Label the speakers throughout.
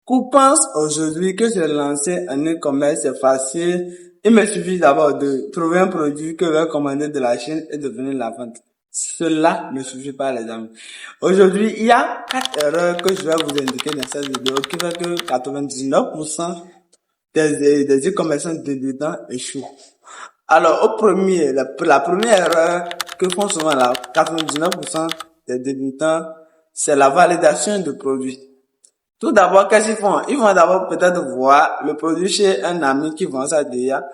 Speaker 1: Qu'on pense aujourd'hui que se lancer en e-commerce c'est facile. Il me suffit d'abord de trouver un produit que je vais commander de la Chine et de venir la vendre. Cela ne suffit pas, les amis. Aujourd'hui, il y a 4 erreurs que je vais vous indiquer dans cette vidéo qui fait que 99% des e-commerçants débutants échouent. Alors, la première erreur que font souvent 99% des débutants, c'est la validation de produits. Tout d'abord, qu'est-ce qu'ils font? Ils vont d'abord peut-être voir le produit chez un ami qui vend ça déjà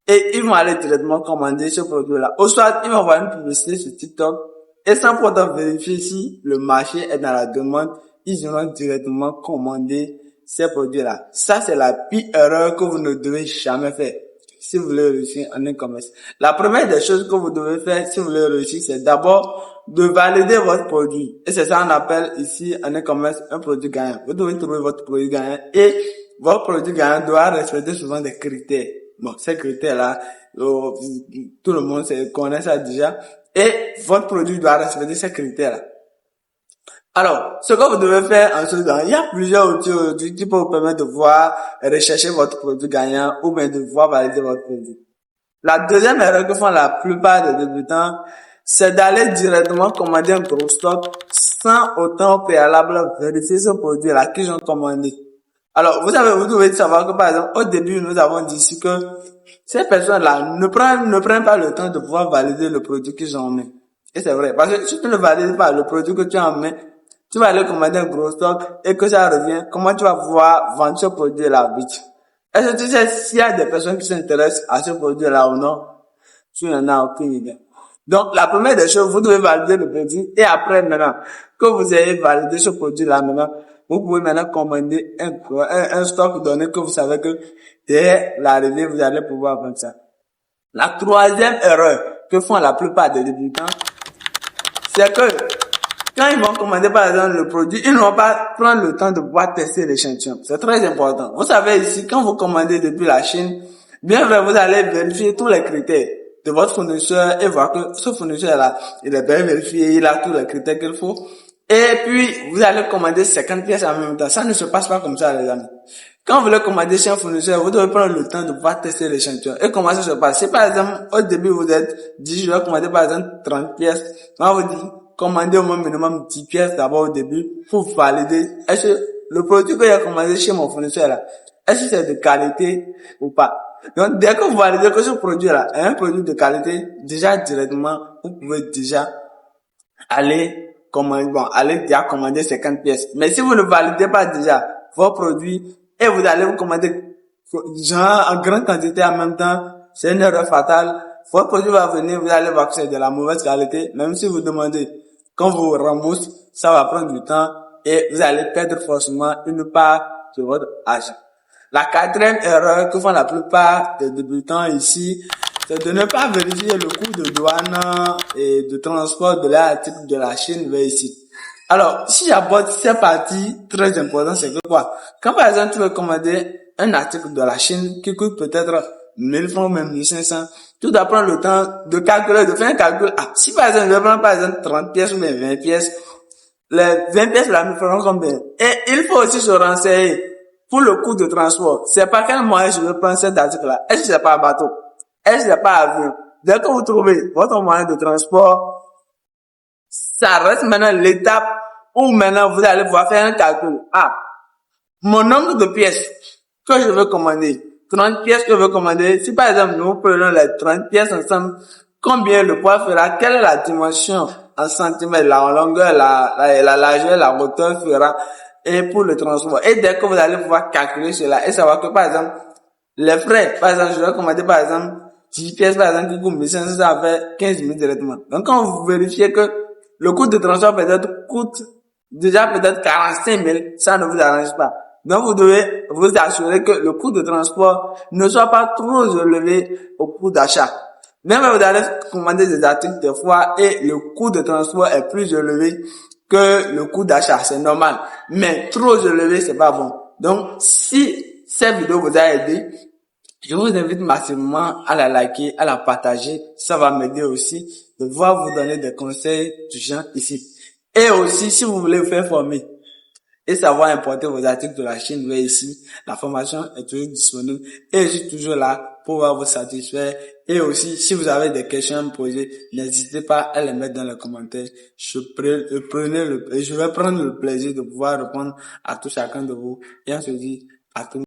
Speaker 1: et ils vont aller directement commander ce produit-là. Ou soit, ils vont voir une publicité sur TikTok et sans pourtant vérifier si le marché est dans la demande, ils vont directement commander ces produits-là. Ça, c'est la pire erreur que vous ne devez jamais faire si vous voulez réussir en e-commerce. La première des choses que vous devez faire si vous voulez réussir, c'est d'abord de valider votre produit. Et c'est ça qu'on appelle ici en e-commerce un produit gagnant. Vous devez trouver votre produit gagnant et votre produit gagnant doit respecter souvent des critères. Bon, ces critères-là, tout le monde connaît ça déjà. Et votre produit doit respecter ces critères-là. Alors, ce que vous devez faire en ce temps, il y a plusieurs outils aujourd'hui qui peuvent vous permettre de voir, rechercher votre produit gagnant ou bien de voir valider votre produit. La deuxième erreur que font la plupart des débutants, c'est d'aller directement commander un gros stock sans autant au préalable vérifier ce produit-là qu'ils ont commandé. Alors, vous devez savoir que par exemple, au début, nous avons dit ici que ces personnes-là ne prennent pas le temps de pouvoir valider le produit qu'ils ont en main. Et c'est vrai, parce que si tu ne valides pas le produit que tu as en main, tu vas aller commander un gros stock et que ça revient, comment tu vas pouvoir vendre ce produit-là vite? Est-ce que tu sais s'il y a des personnes qui s'intéressent à ce produit-là ou non? Tu n'en as aucune idée. Donc, la première des choses, vous devez valider le produit et après, maintenant, que vous ayez validé ce produit-là, maintenant, vous pouvez maintenant commander un stock donné que vous savez que dès l'arrivée, vous allez pouvoir vendre ça. La troisième erreur que font la plupart des débutants, c'est que quand ils vont commander par exemple le produit, ils ne vont pas prendre le temps de pouvoir tester l'échantillon. C'est très important. Vous savez ici, quand vous commandez depuis la Chine, bien vrai, vous allez vérifier tous les critères de votre fournisseur et voir que ce fournisseur-là, il est bien vérifié, il a tous les critères qu'il faut. Et puis, vous allez commander 50 pièces en même temps. Ça ne se passe pas comme ça, les amis. Quand vous voulez commander chez un fournisseur, vous devez prendre le temps de pouvoir tester l'échantillon. Et comment ça se passe? Si par exemple, au début, vous êtes dit, je vais commander par exemple 30 pièces, on vous dit, commandez au moins minimum 10 pièces d'abord au début pour valider. Est-ce que le produit que j'ai commandé chez mon fournisseur là, est-ce que c'est de qualité ou pas? Donc, dès que vous validez que ce produit-là est un produit de qualité, déjà directement, vous pouvez déjà aller déjà commander 50 pièces. Mais si vous ne validez pas déjà vos produits et vous allez vous commander genre en grande quantité en même temps, c'est une erreur fatale. Votre produit va venir, vous allez voir que c'est de la mauvaise qualité. Même si vous demandez qu'on vous rembourse, ça va prendre du temps et vous allez perdre forcément une part de votre argent. La quatrième erreur que font la plupart des débutants ici, c'est de ne pas vérifier le coût de douane et de transport de l'article de la Chine vers ici. Alors, si j'aborde cette partie très importante, c'est que quoi? Quand par exemple tu veux commander un article de la Chine qui coûte peut-être 1000 francs, même 1500, tu dois prendre le temps de calculer, de faire un calcul. Ah, si par exemple je vais prendre par exemple 30 pièces ou bien 20 pièces, les 20 pièces là me feront combien? Et il faut aussi se renseigner pour le coût de transport. C'est pas quel moyen je vais prendre cet article là. Est-ce que c'est pas un bateau? Est-ce que c'est pas un avion? Dès que vous trouvez votre moyen de transport, ça reste maintenant l'étape où maintenant vous allez pouvoir faire un calcul. Ah, mon nombre de pièces que je veux commander, 30 pièces que je veux commander, si par exemple nous prenons les 30 pièces ensemble, combien le poids fera, quelle est la dimension en centimètres, la longueur, la largeur, la hauteur fera, et pour le transport. Et dès que vous allez pouvoir calculer cela et savoir que par exemple, les frais, par exemple, je vais commander par exemple 10 pièces par exemple qui coûtent 1500, ça fait 15 000 directement. Donc quand vous vérifiez que le coût de transport peut-être coûte déjà peut-être 45 000, ça ne vous arrange pas. Donc vous devez vous assurer que le coût de transport ne soit pas trop élevé au coût d'achat. Même vous allez commander des articles des fois et le coût de transport est plus élevé que le coût d'achat, c'est normal. Mais trop élevé, c'est pas bon. Donc si cette vidéo vous a aidé, je vous invite massivement à la liker, à la partager. Ça va m'aider aussi de pouvoir vous donner des conseils du genre ici. Et aussi, si vous voulez vous faire former et savoir importer vos articles de la Chine vers ici. La formation est toujours disponible et je suis toujours là pour pouvoir vous satisfaire. Et aussi, si vous avez des questions à me poser, n'hésitez pas à les mettre dans les commentaires. Je vais prendre le plaisir de pouvoir répondre à tout chacun de vous. Et on se dit à tout.